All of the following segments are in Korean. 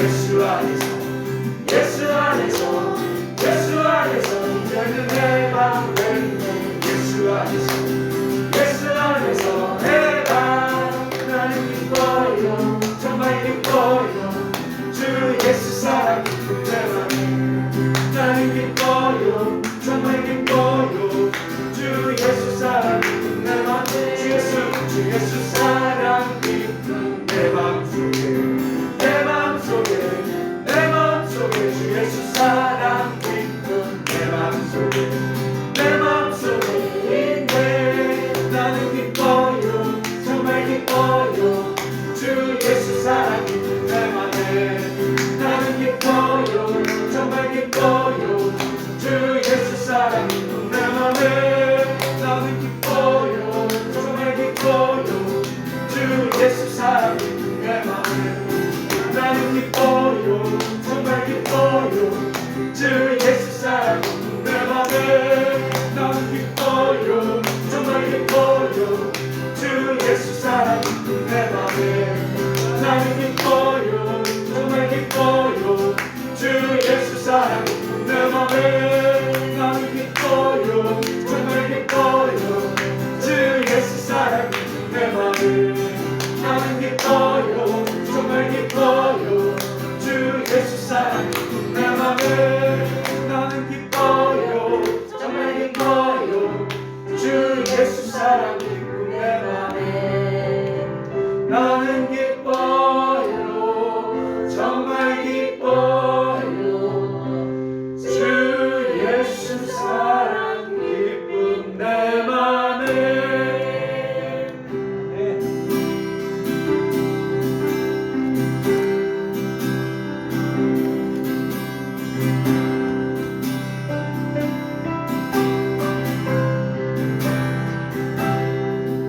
예수 안에서 예수 안에서 예수 안에서 이제는 내 맘 되네 예수 안에서 예수 안에서 내 맘 나는 기뻐요 정말 기뻐요 주 예수 사랑 깊은 내 맘에 나는 기뻐요 정말 기뻐요 주 예수 사랑 깊은 내 맘에 주 예수 사랑 깊은 내 맘속에 내 맘속에 내 맘속에 주 예수 사랑 깊은 내 맘속에 내 맘속에 있네 나는 기뻐요 정말 기뻐요 주 예수 사랑 깊은 내 맘에 나는 기뻐요 정말 기뻐요 주 예수 사랑 깊은 내 맘에 나는 기뻐요 정말 기뻐요 주 예수 사랑 깊은 내 맘에 나는 기뻐요 정말 기뻐요 주 예수 사랑 깊은 내 맘에 나는 기뻐요 정말 기뻐요 주 예수 사랑 깊은 내 맘에 나는 기뻐요 정말 기뻐요 주 예수 사랑 깊은 내 맘에 나는 기뻐요 정말 기뻐요 주 예수 사랑 깊은 내 맘에 나는 기뻐요 정말 기뻐요 주 예수 사랑 깊은 내 맘에 나는 기뻐요 정말 기뻐요 주 예수 사랑 깊은 내 맘에 나는 기뻐요 정말 기뻐요 주 예수 사랑 깊은 내 맘에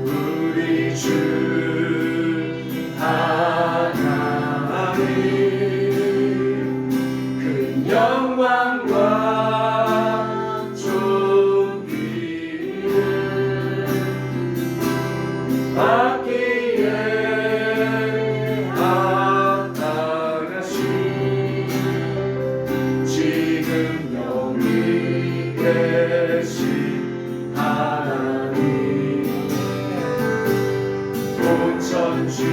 우리 주 하나님 큰 영광과 존귀를 받기에 합당하신 지금 여기 계신 하나님 온 천지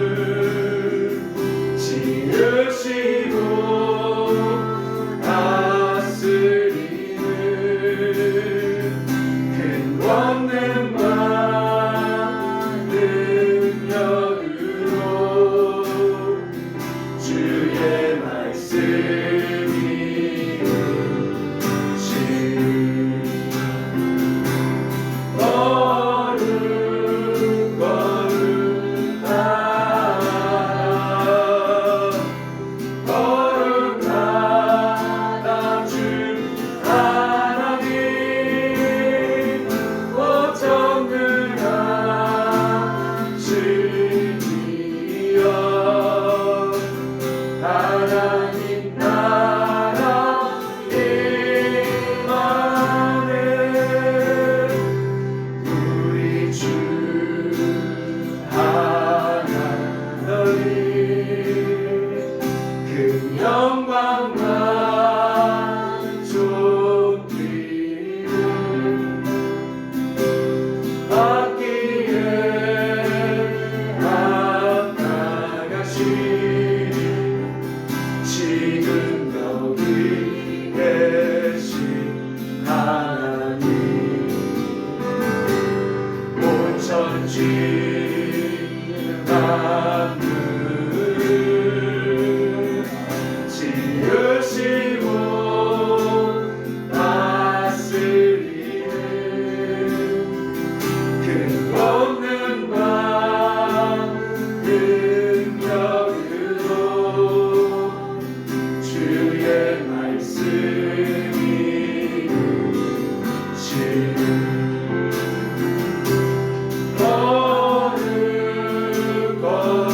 만물을 지으시고 다스리는 큰 권능과 능력으로 주의 말씀이 하나님 나라 임하네 우리 주 하나님 큰 영광과 존귀를 받기에 합당하신 지금 여기 계신 하나님 온 천지 만물을 지으시고 다스리는 큰 권능과 능력으로 주의 말씀이 거룩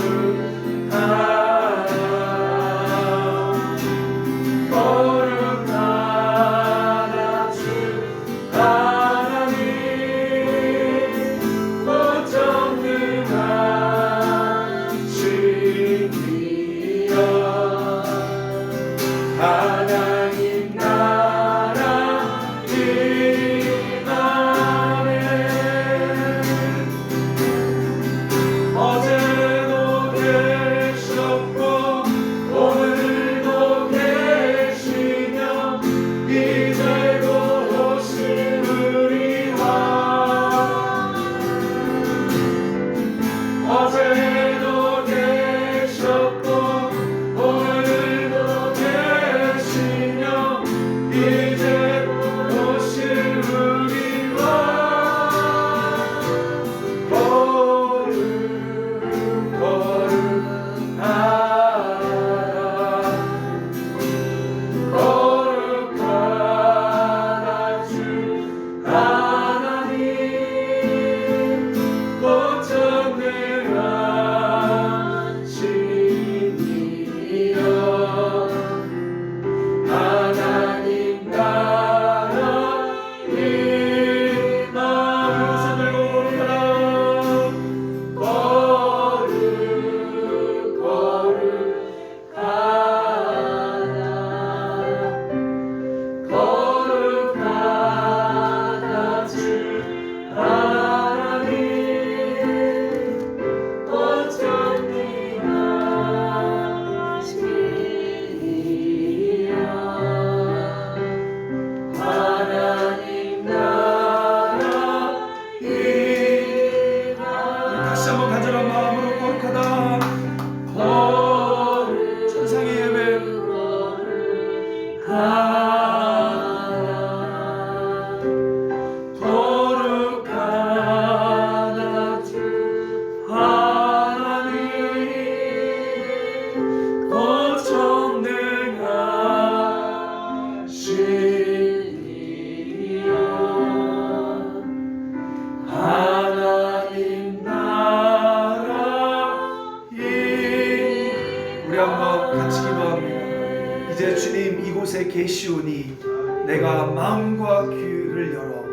이제 주님 이곳에 계시오니 내가 마음과 귀를 열어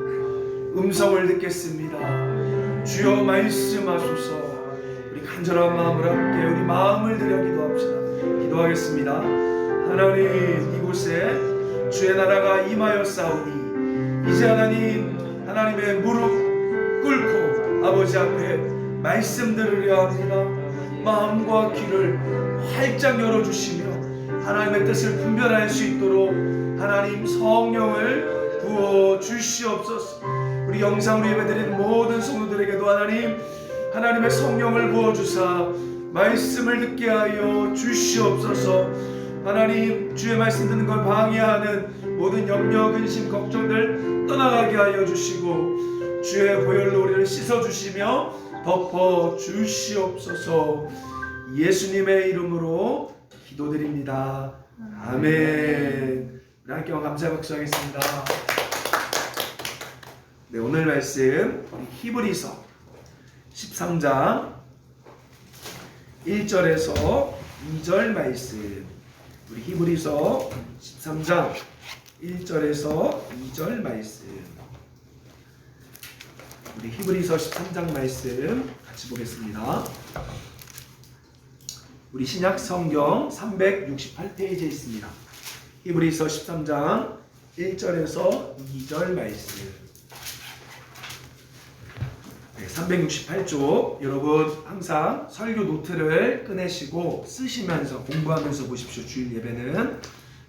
음성을 듣겠습니다. 주여 말씀하소서. 우리 간절한 마음을 함께 우리 마음을 들여 기도합시다. 기도하겠습니다. 하나님, 이곳에 주의 나라가 임하였사오니 이제 하나님의 무릎 꿇고 아버지 앞에 말씀 들으려 합니다. 마음과 귀를 활짝 열어주시며 하나님의 뜻을 분별할 수 있도록 하나님 성령을 부어 주시옵소서. 우리 영상으로 예배드린 모든 성도들에게도 하나님의 성령을 부어주사 말씀을 듣게 하여 주시옵소서. 하나님, 주의 말씀 듣는 걸 방해하는 모든 염려, 근심, 걱정들 떠나가게 하여 주시고 주의 보혈로 우리를 씻어주시며 덮어주시옵소서. 예수님의 이름으로 기도드립니다. 아멘. 우리 함께 감사 박수하겠습니다. 네, 오늘 말씀 히브리서 13장 1절에서 2절 말씀. 우리 히브리서 13장 1절에서 2절 말씀. 우리 히브리서 13장 말씀 같이 보겠습니다. 우리 신약 성경 368페이지에 있습니다. 히브리서 13장 1절에서 2절 말씀. 368쪽 여러분 항상 설교 노트를 꺼내시고 쓰시면서 공부하면서 보십시오. 주일 예배는.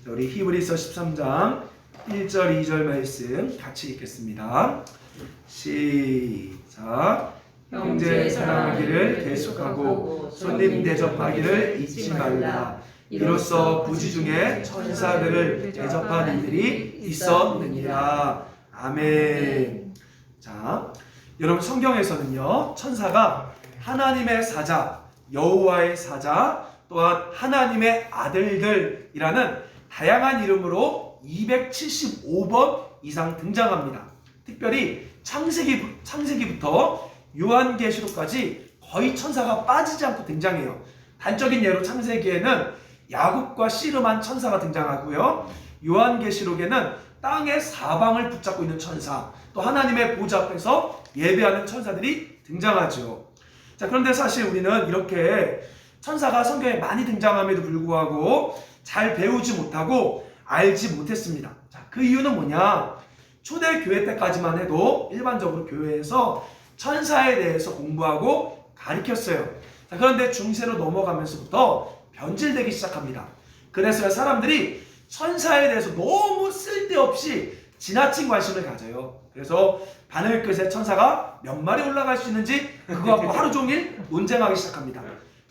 우리 히브리서 13장 1절 2절 말씀 같이 읽겠습니다. 시작. 형제 사랑하기를 계속하고 손님 대접하기를 잊지 말라. 이로써 부지 중에 천사들을 대접한 이들이 있었느니라. 아멘. 자, 여러분 성경에서는요, 천사가 하나님의 사자, 여호와의 사자, 또한 하나님의 아들들이라는 다양한 이름으로 275번 이상 등장합니다. 특별히 창세기부터 요한계시록까지 거의 천사가 빠지지 않고 등장해요. 단적인 예로 창세기에는 야곱과 씨름한 천사가 등장하고요, 요한계시록에는 땅의 사방을 붙잡고 있는 천사, 또 하나님의 보좌 앞에서 예배하는 천사들이 등장하죠. 자, 그런데 사실 우리는 이렇게 천사가 성경에 많이 등장함에도 불구하고 잘 배우지 못하고 알지 못했습니다. 자, 그 이유는 뭐냐? 초대교회 때까지만 해도 일반적으로 교회에서 천사에 대해서 공부하고 가르쳤어요. 자, 그런데 중세로 넘어가면서부터 변질되기 시작합니다. 그래서 사람들이 천사에 대해서 너무 쓸데없이 지나친 관심을 가져요. 그래서 바늘끝에 천사가 몇 마리 올라갈 수 있는지 그거 갖고 하루 종일 논쟁하기 시작합니다.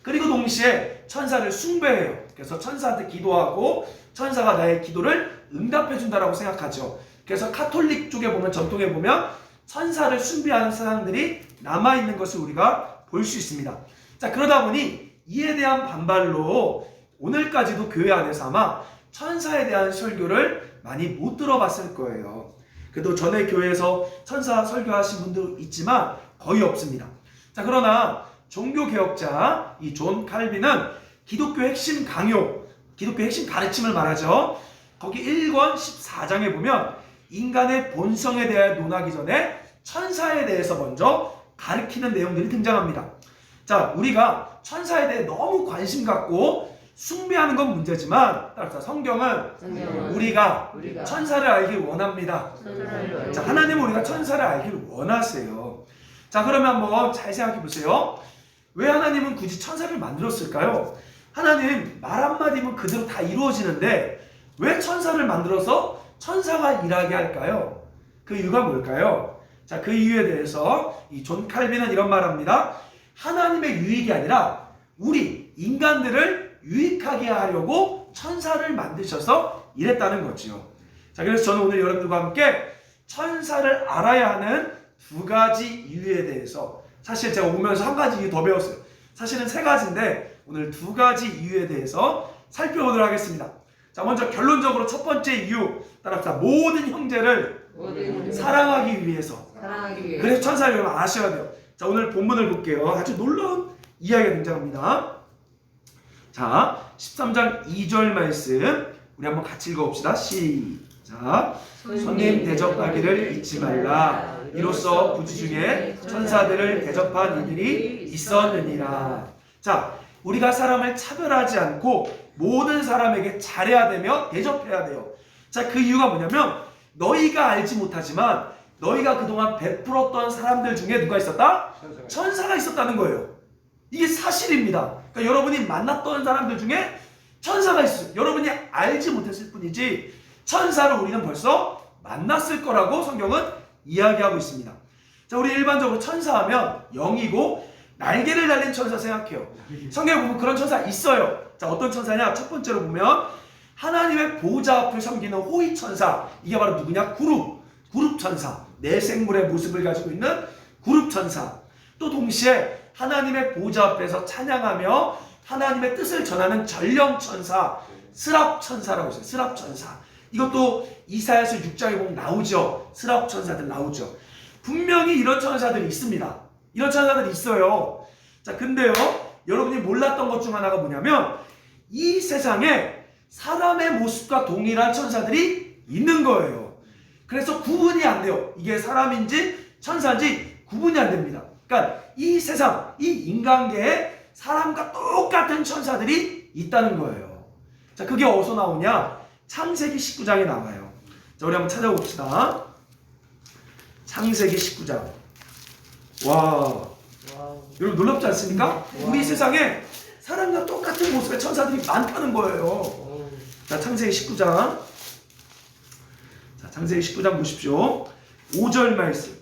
그리고 동시에 천사를 숭배해요. 그래서 천사한테 기도하고 천사가 나의 기도를 응답해 준다라고 생각하죠. 그래서 카톨릭 쪽에 보면, 전통에 보면 천사를 숭배하는 사람들이 남아있는 것을 우리가 볼 수 있습니다. 자, 그러다 보니 이에 대한 반발로 오늘까지도 교회 안에서 아마 천사에 대한 설교를 많이 못 들어봤을 거예요. 그래도 전에 교회에서 천사 설교하신 분도 있지만 거의 없습니다. 자, 그러나 종교개혁자 이 존 칼빈은 기독교 핵심 강요, 기독교 핵심 가르침을 말하죠. 거기 1권 14장에 보면 인간의 본성에 대해 논하기 전에 천사에 대해서 먼저 가르치는 내용들이 등장합니다. 자, 우리가 천사에 대해 너무 관심 갖고 숭배하는 건 문제지만, 따라서 성경은 우리가 천사를 알길 원합니다. 자, 하나님은 우리가 천사를 알길 원하세요. 자, 그러면 한번 잘 생각해 보세요. 왜 하나님은 굳이 천사를 만들었을까요? 하나님 말 한마디면 그대로 다 이루어지는데 왜 천사를 만들어서 천사가 일하게 할까요? 그 이유가 뭘까요? 자, 그 이유에 대해서 이 존 칼빈은 이런 말합니다. 하나님의 유익이 아니라 우리 인간들을 유익하게 하려고 천사를 만드셔서 이랬다는 거죠. 자, 그래서 저는 오늘 여러분들과 함께 천사를 알아야 하는 두 가지 이유에 대해서, 사실 제가 오면서 한 가지 이유 더 배웠어요. 사실은 세 가지인데 오늘 두 가지 이유에 대해서 살펴보도록 하겠습니다. 자, 먼저 결론적으로 첫 번째 이유, 따라서 모든 형제를 사랑하기 위해서. 그래서 천사를 여러분 아셔야 돼요. 자, 오늘 본문을 볼게요. 아주 놀라운 이야기가 등장합니다. 자, 13장 2절 말씀 우리 한번 같이 읽어봅시다. 시작. 손님 대접하기를 잊지 말라. 이로써 부지 중에 천사들을 대접한 이들이 있었느니라. 자, 우리가 사람을 차별하지 않고 모든 사람에게 잘해야 되며 대접해야 돼요. 자, 그 이유가 뭐냐면 너희가 알지 못하지만 너희가 그동안 베풀었던 사람들 중에 누가 있었다? 천사가 있었다는 거예요. 이게 사실입니다. 그러니까 여러분이 만났던 사람들 중에 천사가 있어요. 여러분이 알지 못했을 뿐이지 천사를 우리는 벌써 만났을 거라고 성경은 이야기하고 있습니다. 자, 우리 일반적으로 천사하면 영이고 날개를 달린 천사 생각해요. 성경에 보면 그런 천사 있어요. 자, 어떤 천사냐? 첫 번째로 보면 하나님의 보좌 앞을 섬기는 호위 천사. 이게 바로 누구냐? 그룹 천사. 내 생물의 모습을 가지고 있는 그룹 천사. 또 동시에 하나님의 보좌 앞에서 찬양하며 하나님의 뜻을 전하는 전령 천사, 스랍 천사라고 있어요. 스랍 천사. 이것도 이사야서 6장에 보면 나오죠. 스랍 천사들 나오죠. 분명히 이런 천사들이 있습니다. 이런 천사들이 있어요. 자, 근데요, 여러분이 몰랐던 것 중 하나가 뭐냐면 이 세상에 사람의 모습과 동일한 천사들이 있는 거예요. 그래서 구분이 안 돼요. 이게 사람인지 천사인지 구분이 안 됩니다. 그러니까 이 세상, 이 인간계에 사람과 똑같은 천사들이 있다는 거예요. 자, 그게 어디서 나오냐? 창세기 19장에 나와요. 자, 우리 한번 찾아봅시다. 창세기 19장. 와, 여러분 놀랍지 않습니까? 우리 세상에 사람과 똑같은 모습의 천사들이 많다는 거예요. 자, 창세기 19장. 자, 창세기 19장 보십시오. 5절 말씀.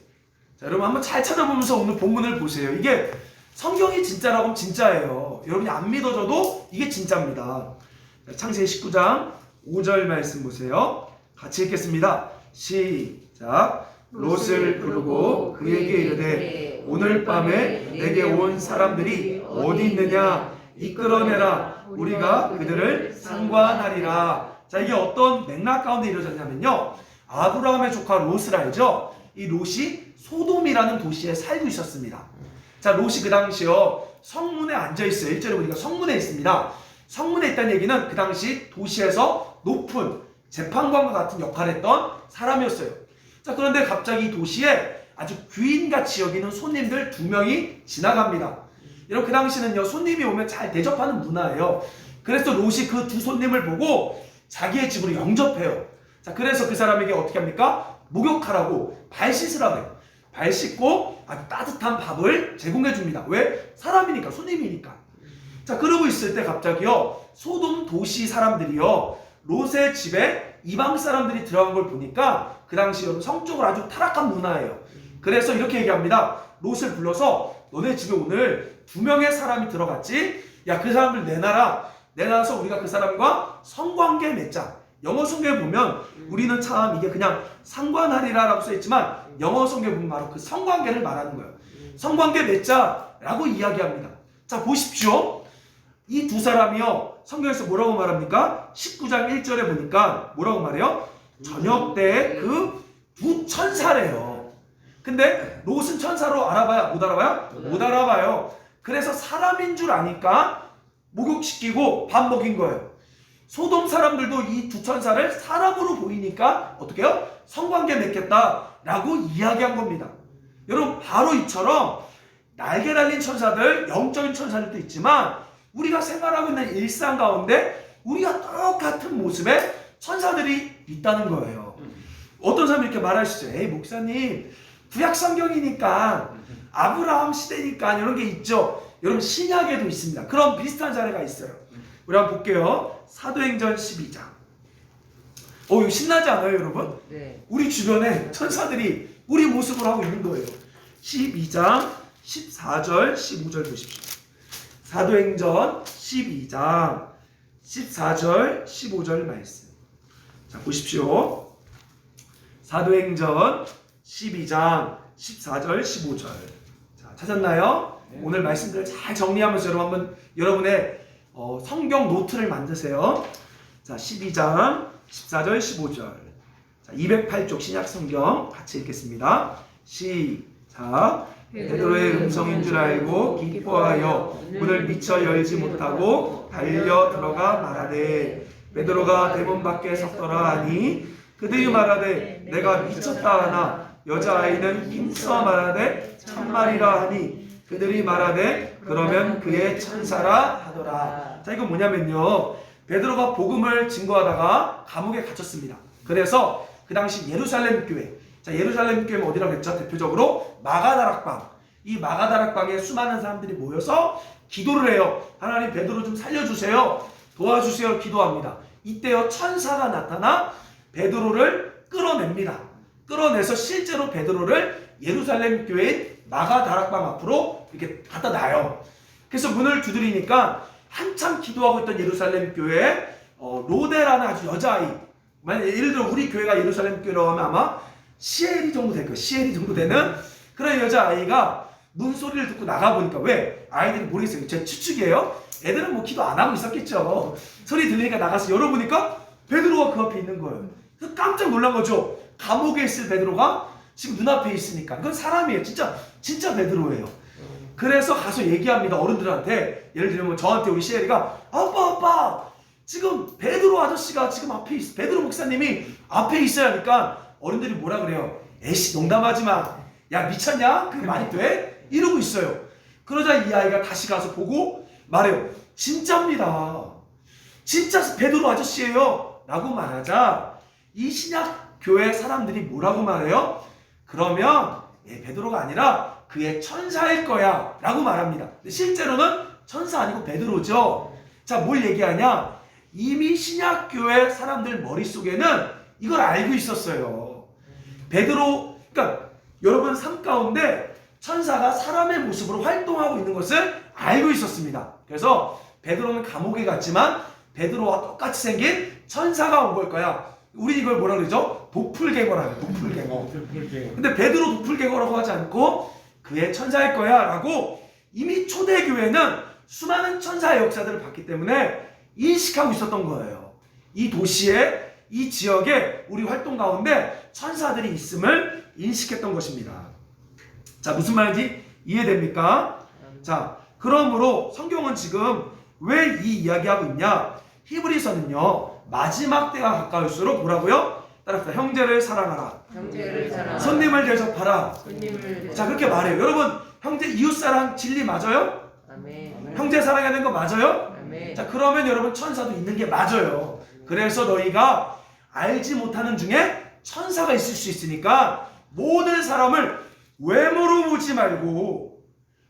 자, 여러분 한번 잘 찾아보면서 오늘 본문을 보세요. 이게 성경이 진짜라고 하면 진짜예요. 여러분이 안 믿어져도 이게 진짜입니다. 자, 창세기 19장 5절 말씀 보세요. 같이 읽겠습니다. 시작. 롯을 부르고 그에게 이르되 오늘 밤에 내게 온 사람들이 어디 있느냐 이끌어내라. 우리가 그들을 상관하리라. 자, 이게 어떤 맥락 가운데 이루어졌냐면요, 아브라함의 조카 롯을 알죠? 이 롯이 소돔이라는 도시에 살고 있었습니다. 자, 롯이 그 당시요 성문에 앉아있어요. 1절에 보니까 성문에 있습니다. 성문에 있다는 얘기는 그 당시 도시에서 높은 재판관과 같은 역할을 했던 사람이었어요. 자, 그런데 갑자기 도시에 아주 귀인같이 여기는 손님들 2명이 지나갑니다. 여러분, 그 당시는요 손님이 오면 잘 대접하는 문화예요. 그래서 롯이 그 두 손님을 보고 자기의 집으로 영접해요. 자, 그래서 그 사람에게 어떻게 합니까? 목욕하라고 발 씻으라고 해요. 발 씻고 아주 따뜻한 밥을 제공해 줍니다. 왜? 사람이니까, 손님이니까. 자, 그러고 있을 때 갑자기요 소돔 도시 사람들이요 롯의 집에 이방 사람들이 들어간 걸 보니까 그 당시 성적으로 아주 타락한 문화예요. 그래서 이렇게 얘기합니다. 롯을 불러서 너네 집에 오늘 2명의 사람이 들어갔지? 야, 그 사람을 내놔라. 내놔서 우리가 그 사람과 성관계 맺자. 영어 성경에 보면 우리는 참 이게 그냥 상관하리라라고 써있지만 영어 성경에 보면 바로 그 성관계를 말하는 거예요. 성관계 맺자라고 이야기합니다. 자, 보십시오. 이 두 사람이요 성경에서 뭐라고 말합니까? 19장 1절에 보니까 뭐라고 말해요? 저녁 때 그 두 천사래요. 근데 롯은 천사로 알아봐야 못 알아봐요? 못 알아봐요. 그래서 사람인 줄 아니까 목욕시키고 밥 먹인 거예요. 소돔 사람들도 이 두 천사를 사람으로 보이니까 어떻게 해요? 성관계 맺겠다라고 이야기한 겁니다. 여러분, 바로 이처럼 날개 달린 천사들, 영적인 천사들도 있지만 우리가 생활하고 있는 일상 가운데 우리가 똑같은 모습의 천사들이 있다는 거예요. 어떤 사람이 이렇게 말하시죠. 에이, 목사님, 구약 성경이니까 아브라함 시대니까 이런 게 있죠. 여러분, 신약에도 있습니다. 그런 비슷한 사례가 있어요. 우리 한번 볼게요. 사도행전 12장. 이거 신나지 않아요, 여러분? 네. 우리 주변에 천사들이 우리 모습을 하고 있는 거예요. 12장 14절 15절 보십시오. 사도행전 12장 14절 15절 말씀. 자, 보십시오. 사도행전 12장 14절 15절. 자, 찾았나요? 네. 오늘 말씀들을 잘 정리하면서 여러분 한번 여러분의 성경 노트를 만드세요. 자, 12장 14절 15절. 자, 208쪽 신약 성경 같이 읽겠습니다. 시작. 베드로의 음성인 줄 알고 기뻐하여 문을 미처 열지 못하고 달려 들어가 말하되 베드로가 대문 밖에 섰더라 하니 그들이 말하되 내가 미쳤다 하나 여자아이는 힘써 말하되 참말이라 하니 그들이 말하되 그러면 그의 천사라 하더라. 자, 이건 뭐냐면요, 베드로가 복음을 증거하다가 감옥에 갇혔습니다. 그래서 그 당시 예루살렘 교회, 자, 예루살렘 교회는 어디라고 했죠? 대표적으로 마가다락방. 이 마가다락방에 수많은 사람들이 모여서 기도를 해요. 하나님, 베드로 좀 살려주세요, 도와주세요 기도합니다. 이때요 천사가 나타나 베드로를 끌어냅니다. 끌어내서 실제로 베드로를 예루살렘 교회인 마가다락방 앞으로 이렇게 갖다 놔요. 그래서 문을 두드리니까 한참 기도하고 있던 예루살렘 교회에 로데라는 아주 여자아이, 만약 예를 들어 우리 교회가 예루살렘 교회라고 하면 아마 시에리 정도 될 거예요. 시에리 정도 되는 그런 여자아이가 문소리를 듣고 나가보니까, 왜? 아이들이 모르겠어요. 제 추측이에요. 애들은 뭐 기도 안 하고 있었겠죠. 소리 들리니까 나가서 열어보니까 베드로가 그 앞에 있는 거예요. 그래서 깜짝 놀란 거죠. 감옥에 있을 베드로가 지금 눈앞에 있으니까. 그건 사람이에요. 진짜 베드로예요. 그래서 가서 얘기합니다. 어른들한테. 예를 들면 저한테 우리 시에리가 아빠 지금 베드로 아저씨가 지금 앞에 있어. 베드로 목사님이 앞에 있어야 하니까 어른들이 뭐라 그래요? 에이씨, 농담하지 마. 야, 미쳤냐? 그게 말이 돼? 이러고 있어요. 그러자 이 아이가 다시 가서 보고 말해요. 진짜입니다. 진짜 베드로 아저씨예요 라고 말하자 이 신약 교회 사람들이 뭐라고 말해요? 그러면 베드로가 아니라 그의 천사일 거야 라고 말합니다. 근데 실제로는 천사 아니고 베드로죠. 자, 뭘 얘기하냐? 이미 신약 교회 사람들 머릿속에는 이걸 알고 있었어요. 베드로, 그러니까 여러분 삶 가운데 천사가 사람의 모습으로 활동하고 있는 것을 알고 있었습니다. 그래서 베드로는 감옥에 갔지만 베드로와 똑같이 생긴 천사가 온 걸 거야. 우리 이걸 뭐라 그러죠? 도플갱어라고. 도플갱어. 근데 베드로 도플갱어라고 하지 않고 그의 천사일 거야 라고 이미 초대교회는 수많은 천사의 역사들을 봤기 때문에 인식하고 있었던 거예요. 이 도시에, 이 지역에 우리 활동 가운데 천사들이 있음을 인식했던 것입니다. 자, 무슨 말인지 이해됩니까? 자, 그러므로 성경은 지금 왜 이 이야기하고 있냐? 히브리서는요 마지막 때가 가까울수록 뭐라고요? 따라합시다. 형제를 사랑하라. 손님을 대접하라. 자, 그렇게 말해요. 여러분, 형제 이웃사랑 진리 맞아요? 아멘. 형제 사랑해야 되는 거 맞아요? 아멘. 자, 그러면 여러분 천사도 있는 게 맞아요. 그래서 너희가 알지 못하는 중에 천사가 있을 수 있으니까 모든 사람을 외모로 보지 말고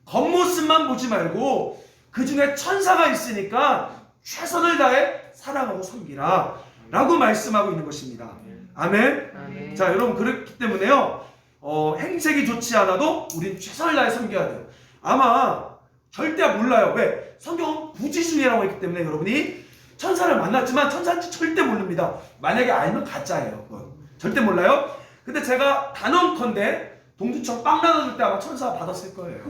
겉모습만 보지 말고 그 중에 천사가 있으니까 최선을 다해 사랑하고 섬기라 라고 말씀하고 있는 것입니다. 아멘. 아멘. 자, 여러분, 그렇기 때문에요 행색이 좋지 않아도 우린 최선을 다해 섬겨야 돼요. 아마 절대 몰라요. 왜? 성경은 부지중이라고 했기 때문에 여러분이 천사를 만났지만 천사인지 절대 모릅니다. 만약에 알면 가짜예요. 그건. 절대 몰라요. 근데 제가 단언컨대 동두천 빵 나눠줄 때 아마 천사 받았을 거예요.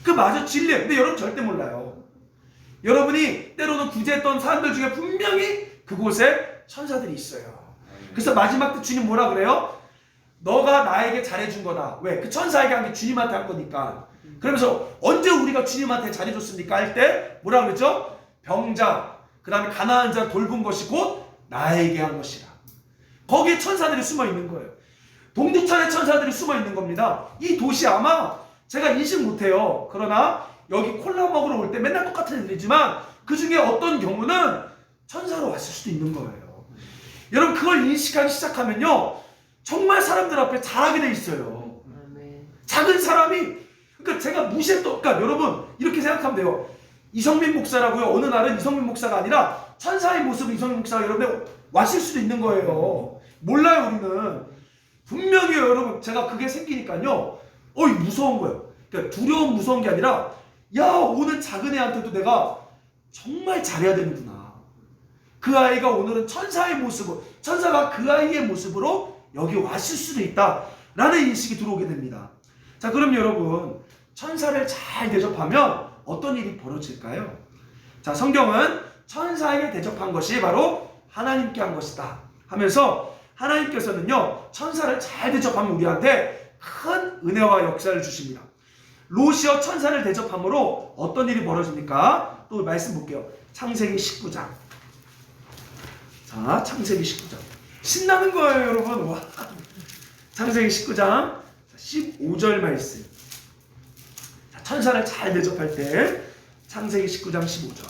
그 맞아, 진리예요. 근데 여러분 절대 몰라요. 여러분이 때로는 구제했던 사람들 중에 분명히 그곳에 천사들이 있어요. 그래서 마지막 때 주님 뭐라 그래요? 너가 나에게 잘해준 거다. 왜? 그 천사에게 한 게 주님한테 한 거니까. 그러면서 언제 우리가 주님한테 잘해줬습니까? 할 때 뭐라 그랬죠? 병자, 그 다음에 가난한 자 돌본 것이 곧 나에게 한 것이라. 거기에 천사들이 숨어 있는 거예요. 동두천에 천사들이 숨어 있는 겁니다. 이 도시 아마 제가 인식 못해요. 그러나 여기 콜라 먹으러 올 때 맨날 똑같은 일이지만 그 중에 어떤 경우는 천사로 왔을 수도 있는 거예요. 여러분, 그걸 인식하기 시작하면요 정말 사람들 앞에 잘하게 돼 있어요. 작은 사람이, 그러니까 제가 무시했던, 그러니까 여러분 이렇게 생각하면 돼요. 이성민 목사라고요. 어느 날은 이성민 목사가 아니라 천사의 모습으로 이성민 목사가 여러분의 왔을 수도 있는 거예요. 몰라요, 우리는. 분명히 여러분, 제가 그게 생기니까요 무서운 거예요. 그러니까 두려움, 무서운 게 아니라 야, 오늘 작은 애한테도 내가 정말 잘해야 되는구나. 그 아이가 오늘은 천사의 모습으로, 천사가 그 아이의 모습으로 여기 왔을 수도 있다 라는 인식이 들어오게 됩니다. 자, 그럼 여러분, 천사를 잘 대접하면 어떤 일이 벌어질까요? 자, 성경은 천사에게 대접한 것이 바로 하나님께 한 것이다 하면서 하나님께서는요 천사를 잘 대접하면 우리한테 큰 은혜와 역사를 주십니다. 롯이여 천사를 대접함으로 어떤 일이 벌어집니까? 또 말씀 볼게요. 창세기 19장. 자, 창세기 19장. 신나는 거예요, 여러분. 와. 창세기 19장 15절 말씀. 자, 천사를 잘 대접할 때 창세기 19장 15절.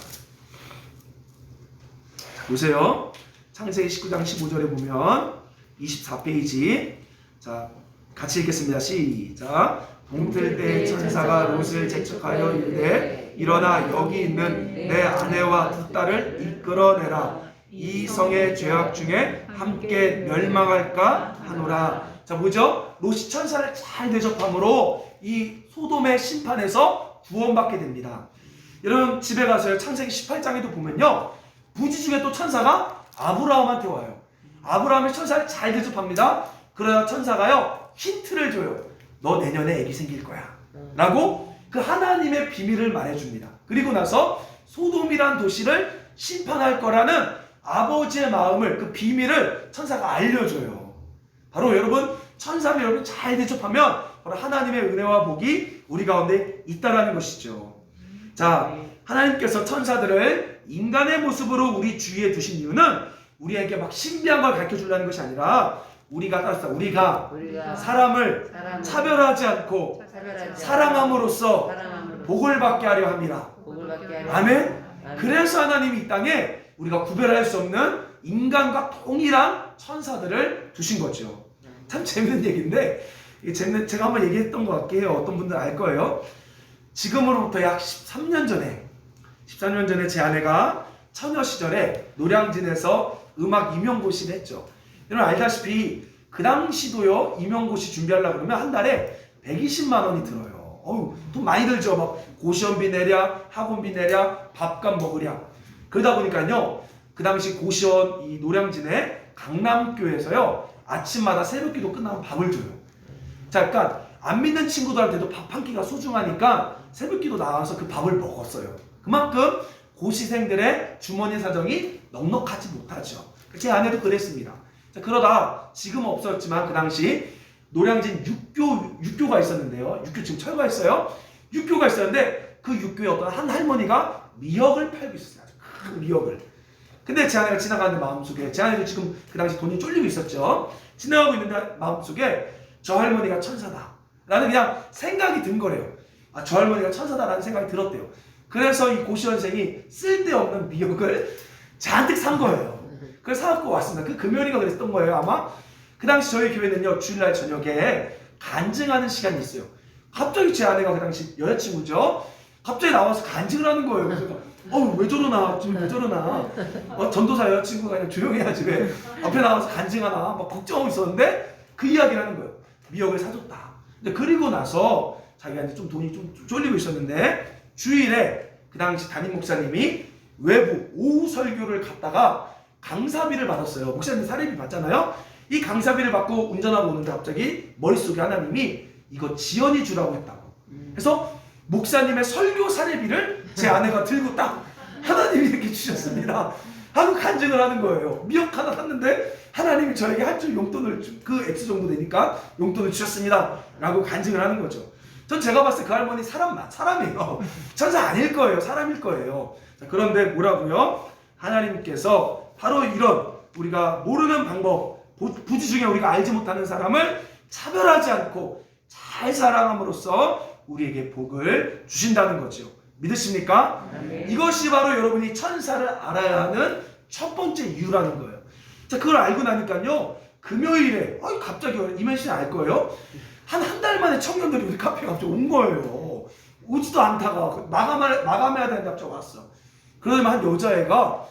자, 보세요. 창세기 19장 15절에 보면 24페이지. 자, 같이 읽겠습니다. 시작. 동틀 때 천사가 롯을 재촉하여 이르되 일어나 여기 있는 내 아내와 두 딸을 이끌어내라. 이 성의 죄악 중에 함께 멸망할까 하노라. 자, 뭐죠? 롯이 천사를 잘 대접함으로 이 소돔의 심판에서 구원받게 됩니다. 여러분 집에 가서요, 창세기 18장에도 보면요, 부지 중에 또 천사가 아브라함한테 와요. 아브라함의 천사를 잘 대접합니다. 그러다 천사가요, 힌트를 줘요. 너 내년에 아기 생길 거야 라고 그 하나님의 비밀을 말해줍니다. 그리고 나서 소돔이란 도시를 심판할 거라는 아버지의 마음을, 그 비밀을 천사가 알려줘요. 바로 여러분, 천사를 여러분 잘 대접하면 바로 하나님의 은혜와 복이 우리 가운데 있다라는 것이죠. 자, 하나님께서 천사들을 인간의 모습으로 우리 주위에 두신 이유는 우리에게 막 신비한 걸 가르쳐 주려는 것이 아니라 우리가 사람을 차별하지 않고 사랑함으로써 복을 받게 하려 합니다. 아멘. 그래서 하나님이 이 땅에 우리가 구별할 수 없는 인간과 동일한 천사들을 두신 거죠. 참 재밌는 얘기인데, 제가 한번 얘기했던 것 같긴 해요. 어떤 분들 알 거예요. 지금으로부터 약 13년 전에 제 아내가 처녀 시절에 노량진에서 음악 임용고시를 했죠. 여러분 알다시피 그 당시도요, 임용고시 준비하려고 그러면 한 달에 120만 원이 들어요. 어우, 돈 많이 들죠. 막 고시원비 내랴, 학원비 내랴, 밥값 먹으랴. 그러다 보니까요, 그 당시 고시원 이 노량진의 강남교에서요, 아침마다 새벽기도 끝나면 밥을 줘요. 자, 그러니까 안 믿는 친구들한테도 밥 한 끼가 소중하니까 새벽기도 나와서 그 밥을 먹었어요. 그만큼 고시생들의 주머니 사정이 넉넉하지 못하죠. 제 아내도 그랬습니다. 자, 그러다 지금은 없었지만 그 당시 노량진 육교가 있었는데요. 육교 지금 철거했어요. 육교가 있었는데 그 육교에 어떤 한 할머니가 미역을 팔고 있었어요. 큰 미역을. 근데 제 아내가 지나가는 마음속에, 제 아내도 지금 그 당시 돈이 쫄리고 있었죠. 지나가고 있는데 마음속에 저 할머니가 천사다 라는 그냥 생각이 든 거래요. 아, 저 할머니가 천사다라는 생각이 들었대요. 그래서 이 고시원생이 쓸데없는 미역을 잔뜩 산 거예요. 그래서 사갖고 왔습니다. 그 금요일인가 그랬던 거예요, 아마. 그 당시 저희 교회는요, 주일날 저녁에 간증하는 시간이 있어요. 갑자기 제 아내가 그 당시 여자친구죠. 갑자기 나와서 간증을 하는 거예요. 그래서 왜 저러나, 지금 왜 저러나. 전도사 여자친구가 그냥 조용히 해야지 왜 앞에 나와서 간증하나 막 걱정하고 있었는데 그 이야기를 하는 거예요. 미역을 사줬다. 근데 그리고 나서 자기가 이제 좀 돈이 좀 쫄리고 있었는데 주일에 그 당시 담임 목사님이 외부 오후 설교를 갔다가 강사비를 받았어요. 목사님 사례비 받잖아요. 이 강사비를 받고 운전하고 오는데 갑자기 머릿속에 하나님이 이거 지연이 주라고 했다고. 그래서 목사님의 설교 사례비를 제 아내가 들고 딱 하나님이 이렇게 주셨습니다 하고 간증을 하는 거예요. 미역 하나 샀는데 하나님이 저에게 한 줄 용돈을 그 액수 정도 되니까 용돈을 주셨습니다 라고 간증을 하는 거죠. 전 제가 봤을 때 그 할머니 사람이에요. 천사 아닐 거예요. 사람일 거예요. 자, 그런데 뭐라고요? 하나님께서 바로 이런 우리가 모르는 방법, 부지 중에 우리가 알지 못하는 사람을 차별하지 않고 잘 사랑함으로써 우리에게 복을 주신다는 거죠. 믿으십니까? 네. 이것이 바로 여러분이 천사를 알아야 하는 첫 번째 이유라는 거예요. 자, 그걸 알고 나니까요, 금요일에 갑자기 이면씨 알 거예요. 한 달 만에 청년들이 우리 카페에 갑자기 온 거예요. 오지도 않다가 마감해야 되는데 갑자기 왔어. 그러더니 한 여자애가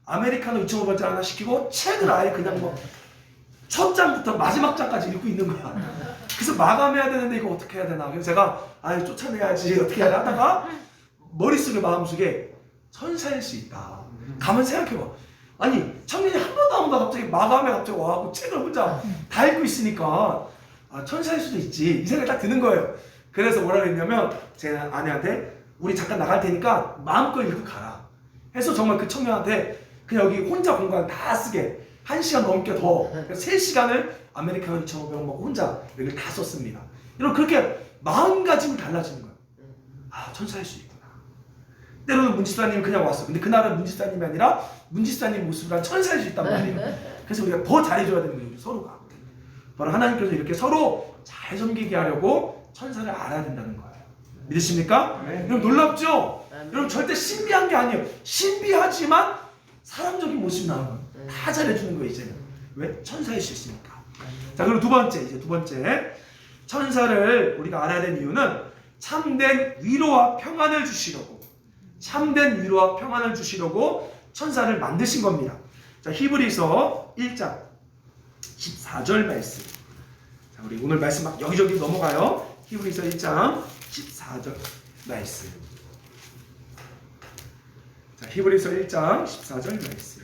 아메리카노 2,500원짜리 하나 시키고 책을 아예 그냥 뭐 첫 장부터 마지막 장까지 읽고 있는 거야. 그래서 마감해야 되는데 이거 어떻게 해야 되나. 그래서 제가 쫓아내야지 어떻게 해야 하다가 머릿속에 마음속에 천사일 수 있다. 가만 생각해봐. 아니 청년이 한 번도 안 오다 갑자기 마감에 갑자기 와갖고 책을 혼자 다 읽고 있으니까 천사일 수도 있지 이 생각이 딱 드는 거예요. 그래서 뭐라 그랬냐면 제 아내한테 우리 잠깐 나갈 테니까 마음껏 읽고 가라 해서 정말 그 청년한테 그냥 여기 혼자 공간 다 쓰게 1시간 넘게 더 3시간을 아메리카노 2,500원 먹고 혼자 여기를 다 썼습니다. 여러분 그렇게 마음가짐이 달라지는 거예요. 천사일 수 있구나. 때로는 문지사님이 그냥 왔어. 근데 그날은 문지사님이 아니라 문지사님 모습을 한 천사일 수 있단 말이에요. 그래서 우리가 더 잘해줘야 되는 거예요. 서로가. 바로 하나님께서 이렇게 서로 잘 섬기게 하려고 천사를 알아야 된다는 거예요. 믿으십니까? 네. 여러분 놀랍죠? 여러분 절대 신비한 게 아니에요. 신비하지만 사람적인 모습이 나오는 거예요. 다 잘해주는 거예요 이제는. 왜? 천사일 수 있으니까. 자 그리고 두 번째 천사를 우리가 알아야 되는 이유는 참된 위로와 평안을 주시려고 천사를 만드신 겁니다. 자 히브리서 1장 14절 말씀. 자 우리 오늘 말씀 막 여기저기 넘어가요. 히브리서 1장 14절 말씀. 자 히브리서 1장 14절 말씀.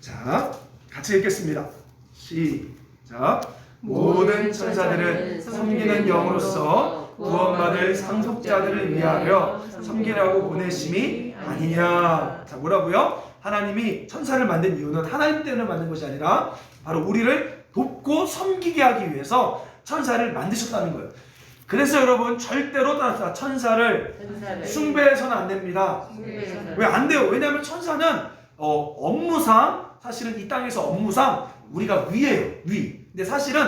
자 같이 읽겠습니다. 시작. 모든 천사들은 섬기는 영으로서 구원받을 상속자들을 위하여 섬기라고 보내심이 아니냐. 자 뭐라고요? 하나님이 천사를 만든 이유는 하나님 때문에 만든 것이 아니라 바로 우리를 돕고 섬기게 하기 위해서 천사를 만드셨다는 거예요. 그래서 여러분 절대로 천사를 숭배해서는 안 됩니다. 왜 안 돼요? 왜냐하면 천사는 업무상 사실은 이 땅에서 업무상 우리가 위예요. 위. 근데 사실은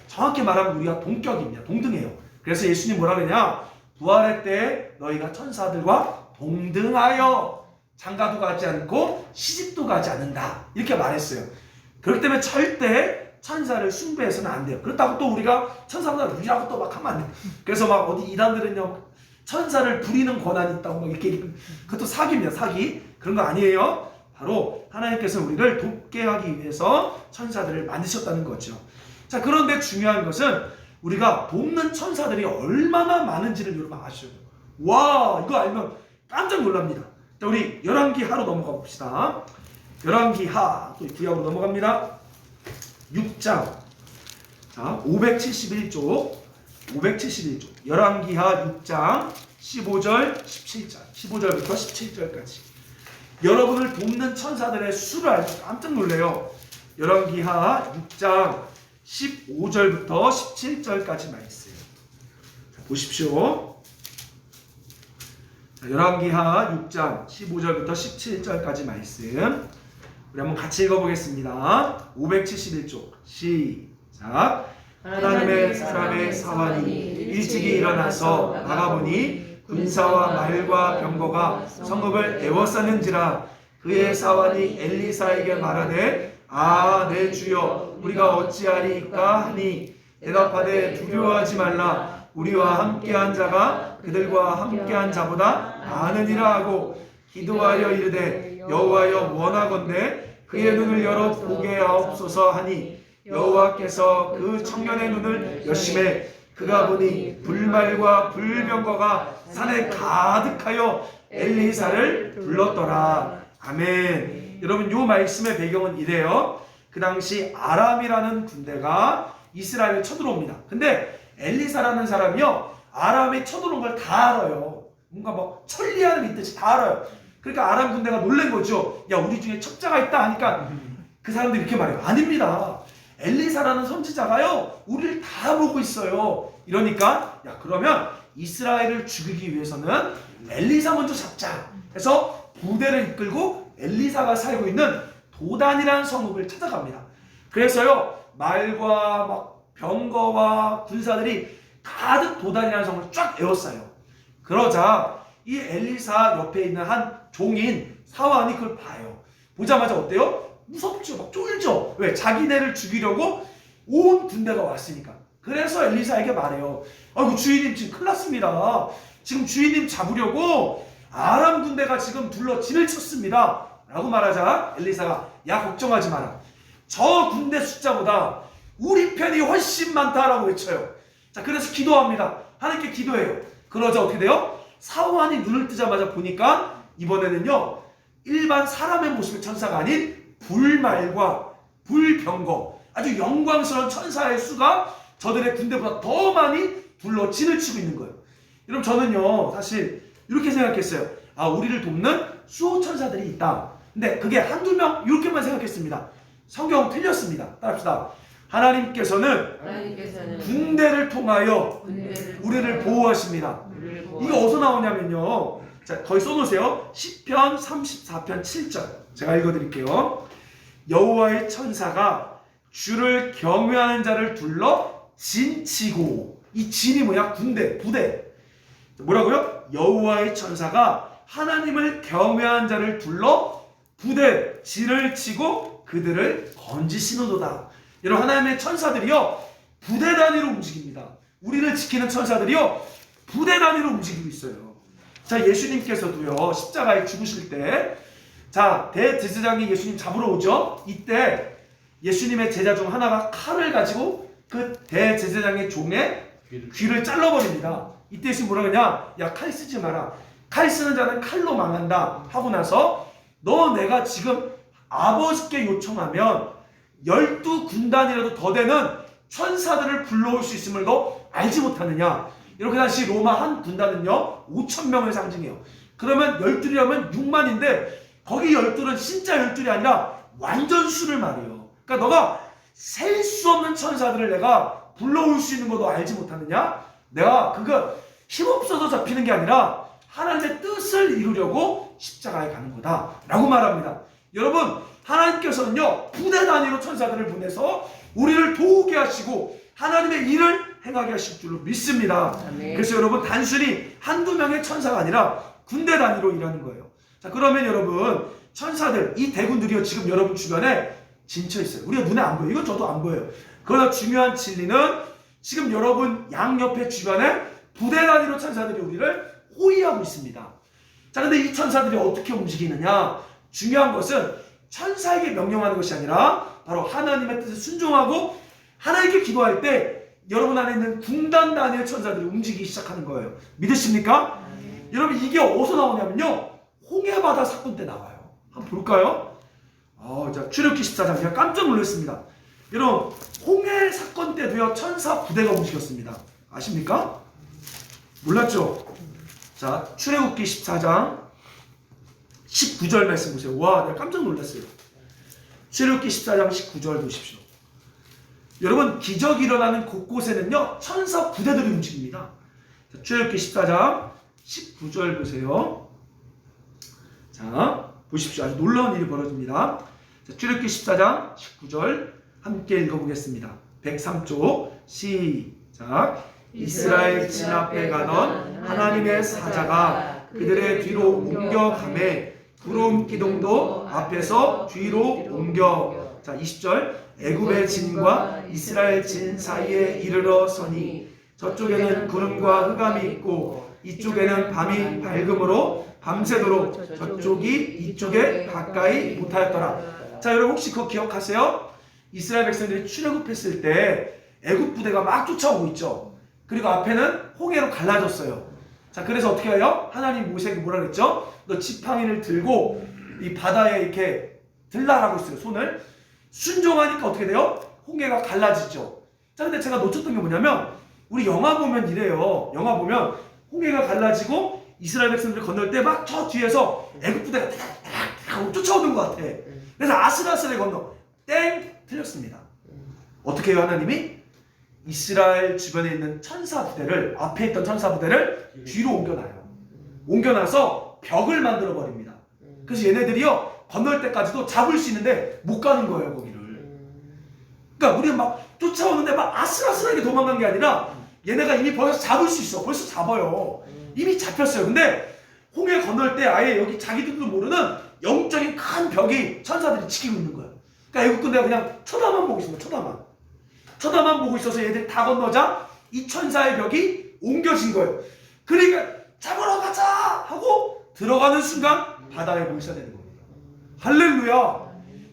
정확히 말하면 우리가 동격입니다. 동등해요. 그래서 예수님 뭐라 그러냐? 부활할 때 너희가 천사들과 동등하여 장가도 가지 않고 시집도 가지 않는다. 이렇게 말했어요. 그렇기 때문에 절대 천사를 숭배해서는 안 돼요. 그렇다고 또 우리가 천사보다 위라고 또 막 하면 안 돼요. 그래서 막 어디 이단들은요 천사를 부리는 권한이 있다고 막 이렇게 그것도 사기입니다. 사기. 그런 거 아니에요. 바로 하나님께서 우리를 돕게 하기 위해서 천사들을 만드셨다는 거죠. 자 그런데 중요한 것은 우리가 돕는 천사들이 얼마나 많은지를 여러분 아셔야 돼요. 와 이거 알면 깜짝 놀랍니다. 자 우리 열왕기하로 넘어가 봅시다. 열왕기하 또 구약으로 넘어갑니다. 6장 자 571쪽 열왕기하 6장 15절 17절 15절부터 17절까지 여러분을 돕는 천사들의 수를 알면 깜짝 놀래요. 열왕기하 6장 15절부터 17절까지 말씀. 자, 보십시오. 자, 열왕기하 6장 15절부터 17절까지 말씀. 우리 한번 같이 읽어보겠습니다. 571쪽 시작. 하나님의 사람의 사환이 일찍이 일어나서 나가보니 군사와 말과 병거가 성읍을 에워쌌는지라. 그의 사환이 엘리사에게 말하되 아 내 주여 우리가 어찌하리까 하니 대답하되 두려워하지 말라. 우리와 함께한 자가 그들과 함께한 자보다 많으니라 하고 기도하여 이르되 여호와여 원하건대 그의 눈을 열어 보게 하옵소서 하니 여호와께서 그 청년의 눈을 여심해 그가 보니 불말과 불병거가 산에 가득하여 엘리사를 불렀더라. 아멘. 여러분 요 말씀의 배경은 이래요. 그 당시 아람이라는 군대가 이스라엘에 쳐들어옵니다. 근데 엘리사라는 사람이요 아람이 쳐들어온 걸 다 알아요. 뭔가 뭐 천리안을 있듯이 다 알아요. 그러니까 아람 군대가 놀란 거죠. 야 우리 중에 첩자가 있다 하니까 그 사람들이 이렇게 말해요. 아닙니다. 엘리사라는 선지자가요 우리를 다 보고 있어요. 이러니까 야 그러면 이스라엘을 죽이기 위해서는 엘리사 먼저 잡자 해서 부대를 이끌고 엘리사가 살고 있는 도단이라는 성읍을 찾아갑니다. 그래서요 말과 막 병거와 군사들이 가득 도단이라는 성을 쫙 에워싸요. 그러자 이 엘리사 옆에 있는 한 종인 사환이 그걸 봐요. 보자마자 어때요? 무섭죠. 막 쫄죠. 왜? 자기네를 죽이려고 온 군대가 왔으니까. 그래서 엘리사에게 말해요. 아이고 주인님 지금 큰일 났습니다. 지금 주인님 잡으려고 아람 군대가 지금 둘러 진을 쳤습니다. 라고 말하자 엘리사가 야 걱정하지 마라. 저 군대 숫자보다 우리 편이 훨씬 많다라고 외쳐요. 자 그래서 기도합니다. 하나님께 기도해요. 그러자 어떻게 돼요? 사환이 눈을 뜨자마자 보니까 이번에는요 일반 사람의 모습의 천사가 아닌 불말과 불병거 아주 영광스러운 천사의 수가 저들의 군대보다 더 많이 둘러 진을 치고 있는 거예요. 여러분 저는요 사실 이렇게 생각했어요. 아 우리를 돕는 수호 천사들이 있다. 근데 그게 한두 명 이렇게만 생각했습니다. 성경 틀렸습니다. 따라합시다. 하나님께서는 하나님께서는 군대를 통하여 군대를 우리를 보호하십니다. 우리를 이거 어디서 나오냐면요. 자, 거기 써놓으세요. 시편 34편 7절. 제가 읽어드릴게요. 여호와의 천사가 주를 경외하는 자를 둘러 진치고, 이 진이 뭐야? 군대, 부대. 뭐라고요? 여호와의 천사가 하나님을 경외하는 자를 둘러 부대, 진을 치고 그들을 건지시노도다. 여러분, 하나님의 천사들이요 부대 단위로 움직입니다. 우리를 지키는 천사들이요 부대 단위로 움직이고 있어요. 자, 예수님께서도요 십자가에 죽으실 때, 자, 대제사장이 예수님 잡으러 오죠. 이때 예수님의 제자 중 하나가 칼을 가지고 그 대제사장의 종의 귀를 잘라버립니다. 이때 예수님 뭐라 그러냐? 야, 칼 쓰지 마라. 칼 쓰는 자는 칼로 망한다 하고 나서, 너 내가 지금 아버지께 요청하면 12군단이라도 더 되는 천사들을 불러올 수 있음을 너 알지 못하느냐? 이렇게 당시 로마 한 군단은요 5,000명을 상징해요. 그러면 12이라면 6만인데 거기 12는 진짜 12이 아니라 완전 수를 말해요. 그러니까 너가 셀 수 없는 천사들을 내가 불러올 수 있는 거 너 알지 못하느냐? 내가 그거 힘없어서 잡히는 게 아니라 하나님의 뜻을 이루려고 십자가에 가는 거다 라고 말합니다. 여러분, 하나님께서는요 부대 단위로 천사들을 보내서 우리를 도우게 하시고 하나님의 일을 행하게 하실 줄로 믿습니다. 아멘. 그래서 여러분, 단순히 한두 명의 천사가 아니라 군대 단위로 일하는 거예요. 자, 그러면 여러분, 천사들, 이 대군들이요 지금 여러분 주변에 진쳐 있어요. 우리가 눈에 안 보여요. 이건 저도 안 보여요. 그러나 중요한 진리는 지금 여러분 양옆에 주변에 부대 단위로 천사들이 우리를 호위하고 있습니다. 자, 근데 이 천사들이 어떻게 움직이느냐? 중요한 것은 천사에게 명령하는 것이 아니라 바로 하나님의 뜻에 순종하고 하나님께 기도할 때 여러분 안에 있는 군단 단위의 천사들이 움직이기 시작하는 거예요. 믿으십니까? 여러분, 이게 어디서 나오냐면요 홍해바다 사건 때 나와요. 한번 볼까요? 자, 출애굽기 14장. 제가 깜짝 놀랐습니다. 여러분, 홍해 사건 때도요 천사 부대가 움직였습니다. 아십니까? 몰랐죠? 자, 출애굽기 14장 19절 말씀 보세요. 와, 내가 깜짝 놀랐어요. 출애굽기 14장 19절 보십시오. 여러분, 기적이 일어나는 곳곳에는요 천사 부대들이 움직입니다. 자, 출애굽기 14장 19절 보세요. 자, 보십시오. 아주 놀라운 일이 벌어집니다. 자, 출애굽기 14장 19절 함께 읽어보겠습니다. 103조 시작. 이스라엘 진 앞에 가던 하나님의 사자가 그들의 뒤로 옮겨가매 구름 기둥도 앞에서 뒤로 옮겨. 자, 20절. 애굽의 진과 이스라엘 진 사이에 이르러 서니 저쪽에는 구름과 흑암이 있고 이쪽에는 밤이 밝음으로 밤새도록 저쪽이 이쪽에 가까이 못하였더라. 자, 여러분 혹시 그거 기억하세요? 이스라엘 백성들이 출애굽했을 때 애굽 부대가 막 쫓아오고 있죠. 그리고 앞에는 홍해로 갈라졌어요. 자, 그래서 어떻게 해요? 하나님 모세에게 뭐라 그랬죠? 너 지팡이를 들고 이 바다에 이렇게 들라라고 했어요. 손을. 순종하니까 어떻게 돼요? 홍해가 갈라지죠. 자, 근데 제가 놓쳤던 게 뭐냐면 우리 영화 보면 이래요. 영화 보면 홍해가 갈라지고 이스라엘 백성들이 건널 때 막 저 뒤에서 애굽 부대가 탁탁탁 쫓아오는 것 같아. 그래서 아슬아슬하게 건너. 땡! 틀렸습니다. 어떻게 해요, 하나님이? 이스라엘 주변에 있는 천사 부대를, 앞에 있던 천사 부대를 뒤로 옮겨놔요. 옮겨놔서 벽을 만들어 버립니다. 그래서 얘네들이요 건널 때까지도 잡을 수 있는데 못 가는 거예요, 거기를. 그러니까 우리가 막 쫓아오는데 막 아슬아슬하게 도망간 게 아니라 얘네가 이미 벌써 잡을 수 있어. 벌써 잡아요. 이미 잡혔어요. 근데 홍해 건널 때 아예 여기 자기들도 모르는 영적인 큰 벽이 천사들이 지키고 있는 거예요. 그러니까 애국 군대가 그냥 쳐다만 보고 있습니다. 쳐다만 보고 있어서 얘들이 다 건너자 이 천사의 벽이 옮겨진 거예요. 그러니까 잡으러 가자 하고 들어가는 순간 바다에 몰살되는 겁니다. 할렐루야.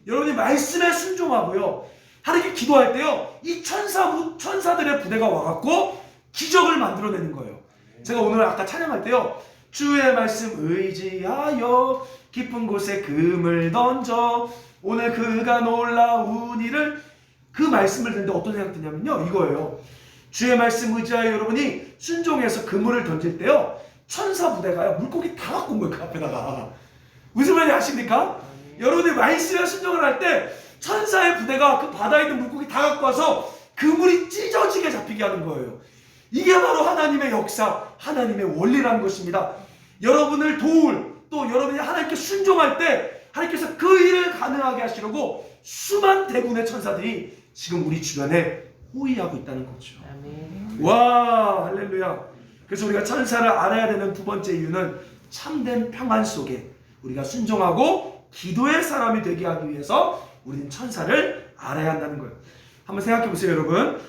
여러분이 말씀에 순종하고요 하나님께 기도할 때요 이 천사들의 부대가 와갖고 기적을 만들어내는 거예요. 제가 오늘 아까 찬양할 때요 주의 말씀 의지하여 깊은 곳에 금을 던져 오늘 그가 놀라운 일을, 그 말씀을 듣는데 어떤 생각 드냐면요 이거예요. 주의 말씀 의지하여 여러분이 순종해서 그물을 던질 때요 천사 부대가요 물고기 다 갖고 온 거예요. 그 앞에다가. 무슨 말인지 아십니까? 여러분이 말씀에 순종을 할 때 천사의 부대가 그 바다에 있는 물고기 다 갖고 와서 그물이 찢어지게 잡히게 하는 거예요. 이게 바로 하나님의 역사, 하나님의 원리라는 것입니다. 여러분을 도울, 또 여러분이 하나님께 순종할 때 하나님께서 그 일을 가능하게 하시려고 수만 대군의 천사들이 지금 우리 주변에 호위하고 있다는 거죠. 아멘. 와, 할렐루야. 그래서 우리가 천사를 알아야 되는 두 번째 이유는 참된 평안 속에 우리가 순종하고 기도의 사람이 되게 하기 위해서 우리는 천사를 알아야 한다는 거예요. 한번 생각해 보세요, 여러분.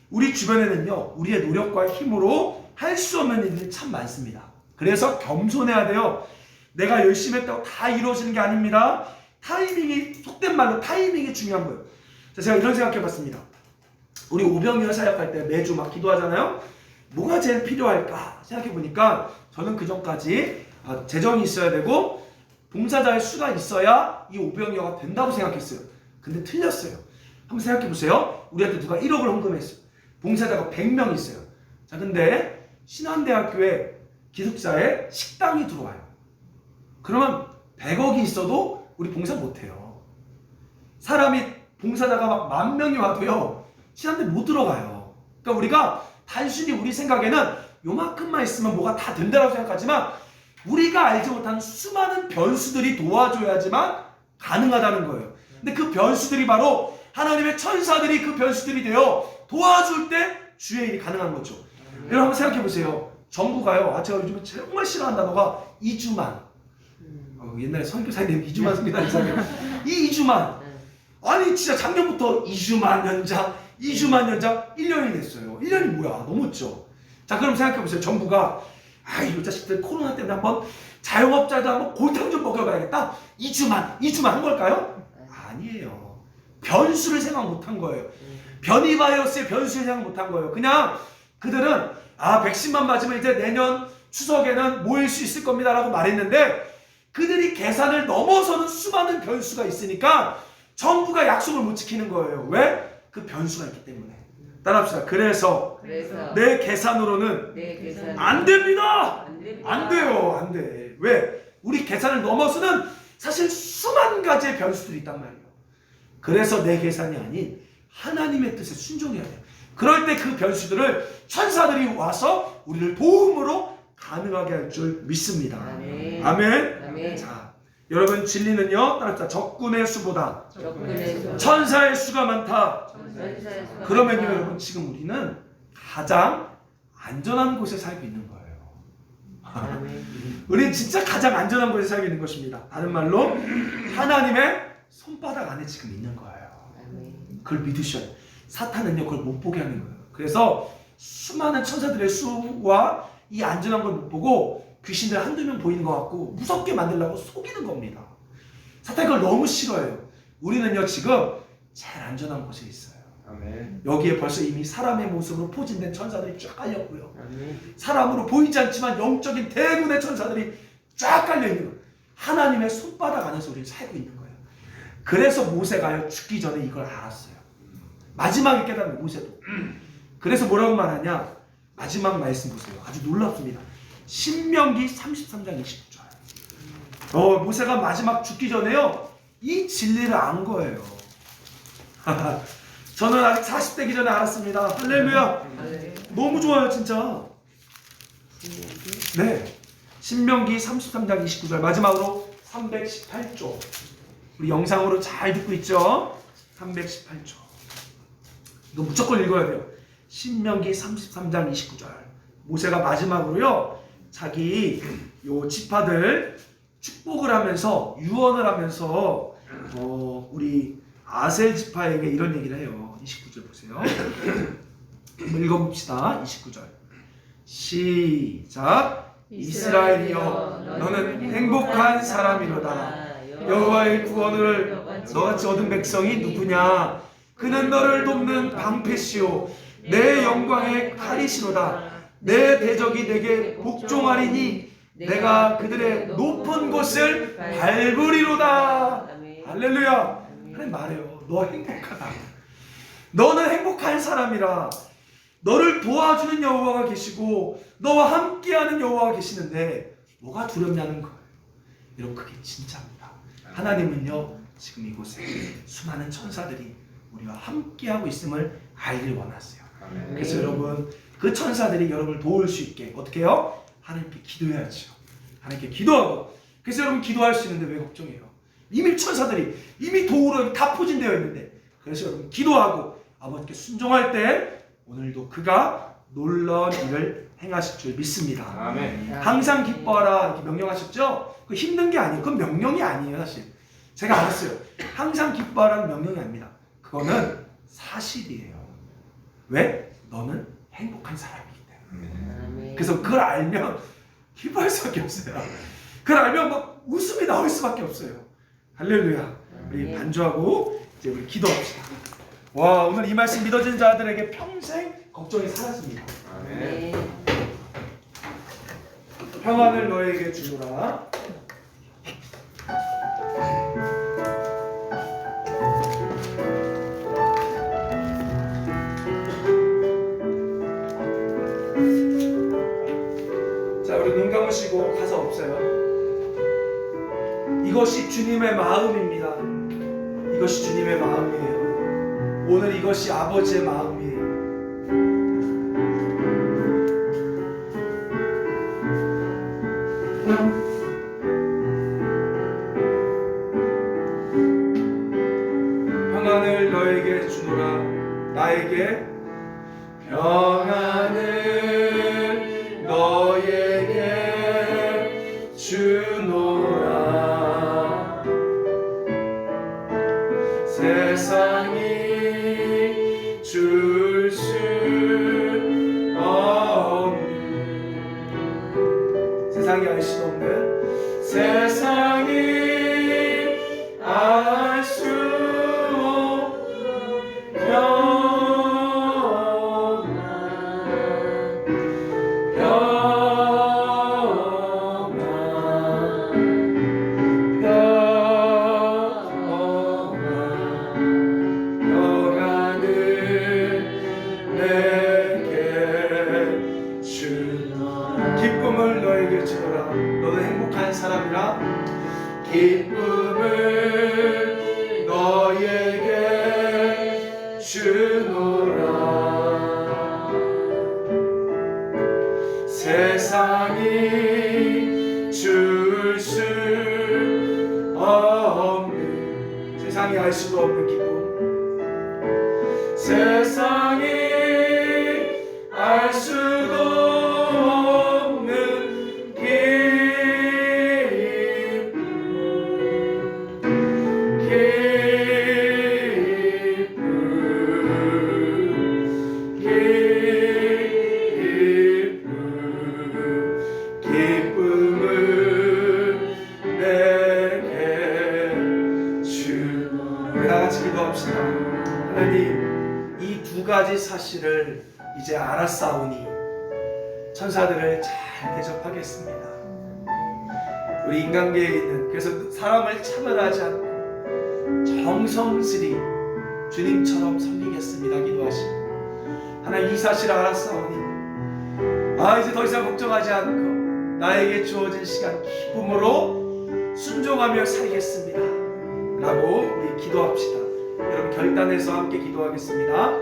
우리 주변에는요, 우리의 노력과 힘으로 할 수 없는 일들이 참 많습니다. 그래서 겸손해야 돼요. 내가 열심히 했다고 다 이루어지는 게 아닙니다. 타이밍이, 속된 말로 타이밍이 중요한 거예요. 자, 제가 이런 생각해 봤습니다. 우리 오병이어 사역할 때 매주 막 기도하잖아요. 뭐가 제일 필요할까 생각해 보니까 저는 그 전까지 재정이 있어야 되고 봉사자의 수가 있어야 이 오병이어가 된다고 생각했어요. 근데 틀렸어요. 한번 생각해 보세요. 우리한테 누가 1억을 헌금했어요. 봉사자가 100명 있어요. 자, 근데 신한대학교에 기숙사에 식당이 들어와요. 그러면 100억이 있어도 우리 봉사 못해요. 사람이 봉사자가 막 10,000명이 와도요, 신한대 못 들어가요. 그러니까 우리가 단순히 우리 생각에는 요만큼만 있으면 뭐가 다 된다고 생각하지만 우리가 알지 못하는 수많은 변수들이 도와줘야지만 가능하다는 거예요. 근데 그 변수들이 바로 하나님의 천사들이 그 변수들이 되어 도와줄 때 주의 일이 가능한 거죠. 여러분 한번 생각해 보세요. 정부가요, 제가 요즘에 정말 싫어하는 단어가 이주만. 옛날에 선교사님 이주만 씁니다. 이 이주만. 아니 진짜 작년부터 2주만 연장 1년이 됐어요. 1년이 뭐야, 너무 없죠. 자, 그럼 생각해보세요. 정부가 이 자식들 코로나 때문에 한번 자영업자도 한번 골탕 좀 먹여봐야겠다, 2주만 한 걸까요? 아니에요. 변수를 생각 못한 거예요. 변이 바이러스의 변수를 생각 못한 거예요. 그냥 그들은 백신만 맞으면 이제 내년 추석에는 모일 수 있을 겁니다 라고 말했는데, 그들이 계산을 넘어서는 수많은 변수가 있으니까 정부가 약속을 못 지키는 거예요. 왜? 그 변수가 있기 때문에. 따라합시다. 그래서 내 계산으로는 안 됩니다. 안 돼요. 안 돼. 왜? 우리 계산을 넘어서는 사실 수만 가지의 변수들이 있단 말이에요. 그래서 내 계산이 아닌 하나님의 뜻에 순종해야 돼요. 그럴 때 그 변수들을 천사들이 와서 우리를 도움으로 가능하게 할 줄 믿습니다. 아멘. 아멘. 자, 여러분, 진리는요, 따라합시다. 적군의 수보다 천사의 수가 많다. 그러면요, 여러분, 지금 우리는 가장 안전한 곳에 살고 있는 거예요. 우리는 진짜 가장 안전한 곳에 살고 있는 것입니다. 다른 말로 하나님의 손바닥 안에 지금 있는 거예요. 그걸 믿으셔야 돼요. 사탄은요, 그걸 못 보게 하는 거예요. 그래서 수많은 천사들의 수와 이 안전한 걸 못 보고 귀신들 한두 명 보이는 것 같고 무섭게 만들려고 속이는 겁니다. 사탄이 그걸 너무 싫어해요. 우리는요, 지금 제일 안전한 곳에 있어요. 아멘. 여기에 벌써 이미 사람의 모습으로 포진된 천사들이 쫙 깔렸고요. 사람으로 보이지 않지만 영적인 대군의 천사들이 쫙 깔려있는 거예요. 하나님의 손바닥 안에서 우리는 살고 있는 거예요. 그래서 모세가요, 죽기 전에 이걸 알았어요. 마지막에 깨달은 모세도. 그래서 뭐라고 말하냐, 마지막 말씀 보세요. 아주 놀랍습니다. 신명기 33장 29절. 모세가 마지막 죽기 전에요, 이 진리를 안 거예요. 저는 아직 40 되기 전에 알았습니다. 할렐루야. 너무 좋아요, 진짜. 네, 신명기 33장 29절 마지막으로 318조. 우리 영상으로 잘 듣고 있죠? 318조. 이거 무조건 읽어야 돼요. 신명기 33장 29절. 모세가 마지막으로요, 자기 요 지파들 축복을 하면서 유언을 하면서 우리 아셀 지파에게 이런 얘기를 해요. 29절 보세요. 한번 읽어봅시다. 29절 시작. 이스라엘이여, 너는 행복한 사람이로다. 여호와의 구원을 너같이 얻은 백성이 누구냐? 그는 너를 돕는 방패시오, 내 영광의 칼이시로다. 내 대적이 내게 복종하리니 내가 그들의 높은 곳을 밟으리로다. 할렐루야. 하나님 말해요. 너 행복하다. 너는 행복한 사람이라. 너를 도와주는 여호와가 계시고 너와 함께하는 여호와가 계시는데 뭐가 두렵냐는 거예요. 여러분, 그게 진짜입니다. 하나님은요, 지금 이곳에 수많은 천사들이 우리와 함께하고 있음을 알길 원하세요. 그래서 여러분 그 천사들이 여러분을 도울 수 있게 어떻게 해요? 하나님께 기도해야죠. 하나님께 기도하고. 그래서 여러분 기도할 수 있는데 왜 걱정해요? 이미 천사들이 이미 도우러 다 포진되어 있는데, 그래서 여러분 기도하고 아버지께 순종할 때 오늘도 그가 놀라운 일을 행하실 줄 믿습니다. 아멘. 항상 기뻐하라 이렇게 명령하셨죠? 그 힘든 게 아니에요. 그건 명령이 아니에요. 사실 제가 알았어요. 항상 기뻐하라는 명령이 아닙니다. 그거는 사실이에요. 왜? 너는 행복한 사람이기 때문에. 그래서 그걸 알면 기뻐할 수밖에 없어요. 그걸 알면 막 웃음이 나올 수밖에 없어요. 할렐루야. 우리 반주하고 이제 우리 기도합시다. 와, 오늘 이 말씀 믿어진 자들에게 평생 걱정이 사라집니다. 아멘. 평안을 너에게 주노라. 자, 우리 눈 감으시고 가사 없어요. 이것이 주님의 마음입니다. 이것이 주님의 마음이에요. 오늘 이것이 아버지의 마음이에요. 평안을 너에게 주노라. 나에게 평안을 너에게 주노라. 세상이 줄 수 없는, 세상이 알 수 없는, 세상이 알 수 없는 평안을 내게 주노라. 기쁨을 너에게 주노라. 너는 행복한 사람이라. 기쁨을 너에게 주노라. 세상이 줄 수 없는, 세상이 알 수도 없는 기쁨, 세상이 알 수도 없는 기쁨을 내게 주노라. 우리 다 같이 기도합시다. 하나님, 이 두 가지 사실을 이제 알았사오니 천사들을 잘 대접하겠습니다. 우리 인간계에 있는, 그래서 사람을 차별하지 않고 정성스레 주님처럼 섬기겠습니다 기도하시고, 하나님 이 사실을 알았사오니 이제 더 이상 걱정하지 않고 나에게 주어진 시간 기쁨으로 순종하며 살겠습니다 라고 우리 기도합시다. 여러분 결단해서 함께 기도하겠습니다.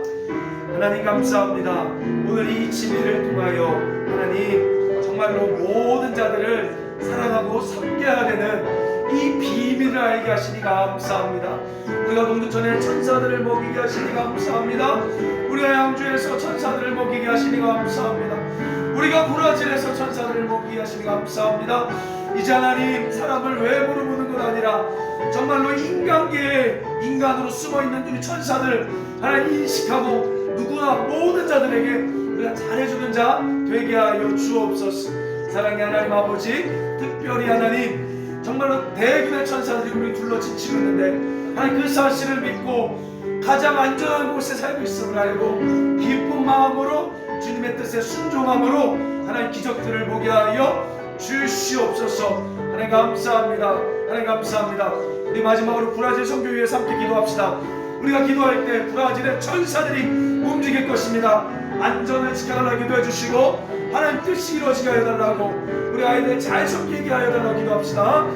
하나님 감사합니다. 오늘 이 진리를 통하여 하나님 정말로 모든 자들을 사랑하고 섬겨야 되는 이 비밀을 알게 하시니 감사합니다. 우리가 동두천에 천사들을 먹이게 하시니 감사합니다. 우리가 양주에서 천사들을 먹이게 하시니 감사합니다. 우리가 브라질에서 천사들을 먹이게 하시니 감사합니다. 이제 하나님 사람을 외모로 보는 것 아니라 정말로 인간계에 인간으로 숨어있는 우리 천사들 하나님 인식하고 누구나 모든 자들에게 우리가 잘해주는 자 되게 하여 주옵소서. 사랑의 하나님 아버지, 특별히 하나님 정말로 대군의 천사들이 우리를 둘러 지치고 있는데 하나님 그 사실을 믿고 가장 안전한 곳에 살고 있음을 알고 기쁜 마음으로 주님의 뜻에 순종함으로 하나님 기적들을 보게 하여 주시옵소서. 하나님 감사합니다. 하나님 감사합니다. 우리 마지막으로 브라질 선교회에서 함께 기도합시다. 우리가 기도할 때 브라질의 천사들이 움직일 것입니다. 안전을 지켜달라고 기도해 주시고 하나님 뜻이 이루어지게 하여 달라고, 우리 아이들 잘 섬기게 하여 달라고 기도합시다.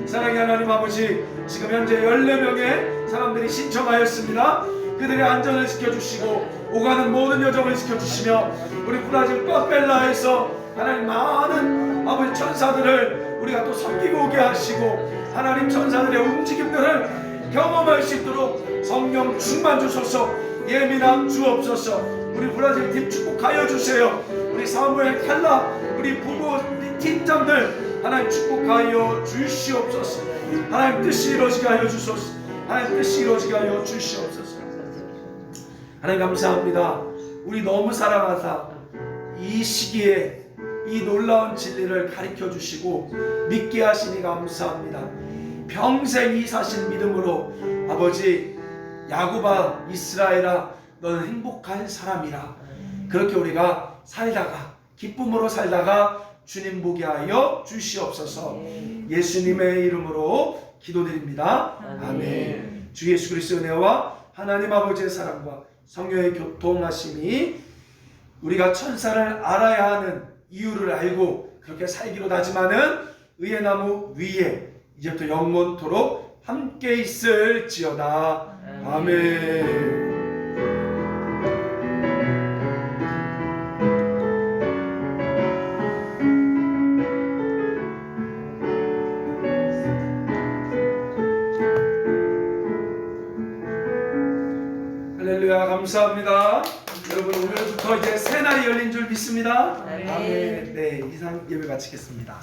사랑의 하나님 아버지, 지금 현재 14명의 사람들이 신청하였습니다. 그들의 안전을 지켜주시고 오가는 모든 여정을 지켜주시며 우리 브라질 파펠라에서 하나님 많은 아버지 천사들을 우리가 또 섬기고 오게 하시고 하나님 천사들의 움직임들을 경험할 수 있도록 성령 충만 주소서. 예민함 주옵소서. 우리 브라질 팀 축복하여 주세요. 우리 사무엘 칼라 우리 부부 우리 팀장들 하나님 축복하여 주시옵소서. 하나님 뜻이 이루어지게 하여 주소서. 하나님 뜻이 이루어지게 하여 주시옵소서. 하나님 감사합니다. 우리 너무 사랑하사 이 시기에 이 놀라운 진리를 가르쳐 주시고 믿게 하시니 감사합니다. 평생 이 사실 믿음으로 아버지 야곱아 이스라엘아 너는 행복한 사람이라 그렇게 우리가 살다가 기쁨으로 살다가 주님 보게 하여 주시옵소서. 예수님의 이름으로 기도드립니다. 아멘. 주 예수 그리스도의 은혜와 하나님 아버지의 사랑과 성령의 교통하심이 우리가 천사를 알아야 하는 이유를 알고 그렇게 살기로 다짐하는 의의 나무 위에 이제부터 영원토록 함께 있을지어다. 아멘. 할렐루야. 감사합니다. 여러분 오늘부터 이제 새날이 열린 줄 믿습니다. 아멘. 네, 이상 예배 마치겠습니다.